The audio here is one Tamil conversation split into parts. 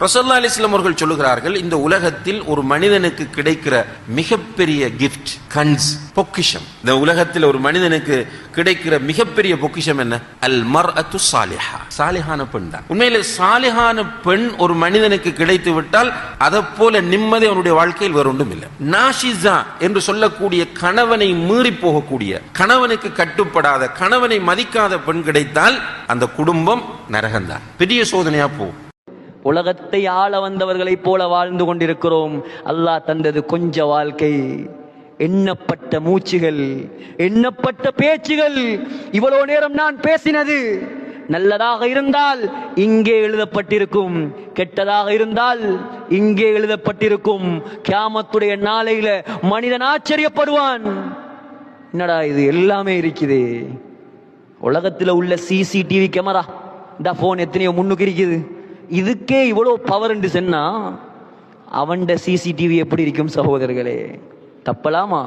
ரசூலுல்லாஹி அலைஹி வஸல்லம் அவர்கள் சொல்லுகிறார்கள், இந்த உலகத்தில் ஒரு மனிதனுக்கு கிடைக்கிற மிகப்பெரிய கிஃப்ட், கன்ஸ், பொக்கிஷம், இந்த உலகத்தில் ஒரு மனிதனுக்கு கிடைக்கிற மிகப்பெரிய பொக்கிஷம் என்ன? அல் மர்அத்து சாலிஹா, சாலிஹான பெண் தான். உண்மையிலே சாலிஹான பெண் ஒரு மனிதனுக்கு கிடைத்து விட்டால் அதை போல நிம்மதி அவனுடைய வாழ்க்கையில் வேறு ஒன்றும் இல்லை. நாஷிசா என்று சொல்லக்கூடிய கணவனை மீறி போகக்கூடிய, கணவனுக்கு கட்டுப்படாத, கணவனை மதிக்காத பெண் கிடைத்தால் அந்த குடும்பம் நரகம்தான், பெரிய சோதனையா போகும். உலகத்தை ஆள வந்தவர்களைப் போல வாழ்ந்து கொண்டிருக்கிறோம். அல்லாஹ் தந்தது கொஞ்ச வாழ்க்கை, எண்ணப்பட்ட மூச்சுகள், எண்ணப்பட்ட பேச்சுகள். இவ்வளவு நேரம் நான் பேசினது நல்லதாக இருந்தால் இங்கே எழுதப்பட்டிருக்கும், கெட்டதாக இருந்தால் இங்கே எழுதப்பட்டிருக்கும். கியாமத்துடைய நாளையில மனிதன் ஆச்சரியப்படுவான், என்னடா இது எல்லாமே இருக்குது. உலகத்தில் உள்ள சிசிடிவி கேமரா, இந்த போன் எத்தனையோ முன்னுக்கு இருக்குது, இதுக்கே இவ்வளோ பவர் என்று சொன்னா அவன் சிசிடிவி எப்படி இருக்கும் சகோதரர்களே? தப்பலாமா?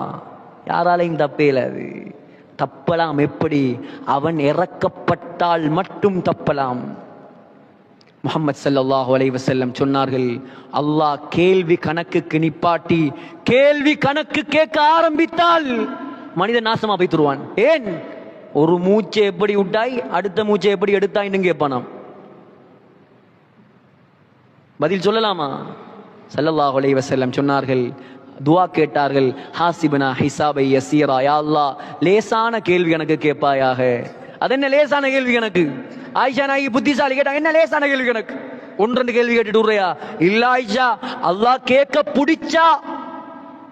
யாராலையும் தப்பே இல்லாது. தப்பலாம் எப்படி? அவன் இறக்கப்பட்டால் மட்டும் தப்பலாம். முஹம்மது ஸல்லல்லாஹு அலைஹி வஸல்லம் சொன்னார்கள், அல்லாஹ் கேள்வி கணக்குக்கு நிப்பாட்டி கேள்வி கணக்கு கேட்க ஆரம்பித்தால் மனிதன் நாசமா போய் தருவான். ஏன்? ஒரு மூச்சை எப்படி விட்டாய், அடுத்த மூச்சை எப்படி எடுத்தாயின்னு கேட்பானாம். பதில் சொல்லலாமா? ஸல்லல்லாஹு அலைஹி வஸல்லம் சொன்னார்கள், துஆ கேட்டார்கள், ஹாசிபனா ஹிசாபை யஸீரா, யா அல்லாஹ் லேசான கேள்வி எனக்கு கேட்பாயாக. அது என்ன லேசான கேள்வி கணக்கு? ஆயிஷா நாயகி புத்திசாலி கேட்டாங்க, என்ன லேசான கேள்வி கணக்கு? ஒன்று கேள்வி கேட்டுட்டு விடுறியா? இல்ல ஆயிஷா, அல்லாஹ் கேட்க பிடிச்சா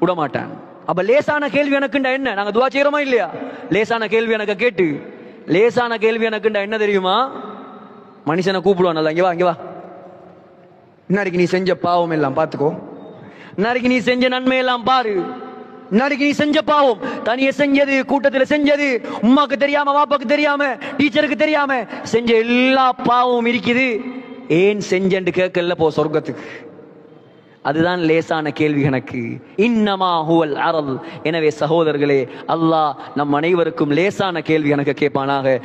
விட மாட்டான். அப்ப லேசான கேள்வி எனக்குண்டா என்ன? நாங்க துஆ செய்யறோமா இல்லையா? லேசான கேள்வி எனக்கு கேட்டு, லேசான கேள்வி எனக்குண்டா என்ன தெரியுமா? மனுஷனை கூப்பிடுவான், இங்க வா இங்க வா, இன்னைக்கு நீ செஞ்ச பாவம் எல்லாம் பார்த்துக்கோ, இன்னைக்கு நீ செஞ்ச நன்மை எல்லாம் பாரு, இன்னைக்கு நீ செஞ்ச பாவம், தனியே செஞ்சது, கூட்டத்தில் செஞ்சது, உமாக்கு தெரியாம, வாப்பாக்கு தெரியாம, டீச்சருக்கு தெரியாம செஞ்ச எல்லா பாவமும் இருக்குது, ஏன் செஞ்சன்னு கேட்கல, போ சொர்க்கத்துக்கு. அதுதான் லேசான கேள்வி கணக்கு. இன்னமா ஹுவல் அரல். எனவே சகோதரர்களே, அல்லாஹ் நம் அனைவருக்கும் லேசான கேள்வி கணக்கு கேட்பானாக.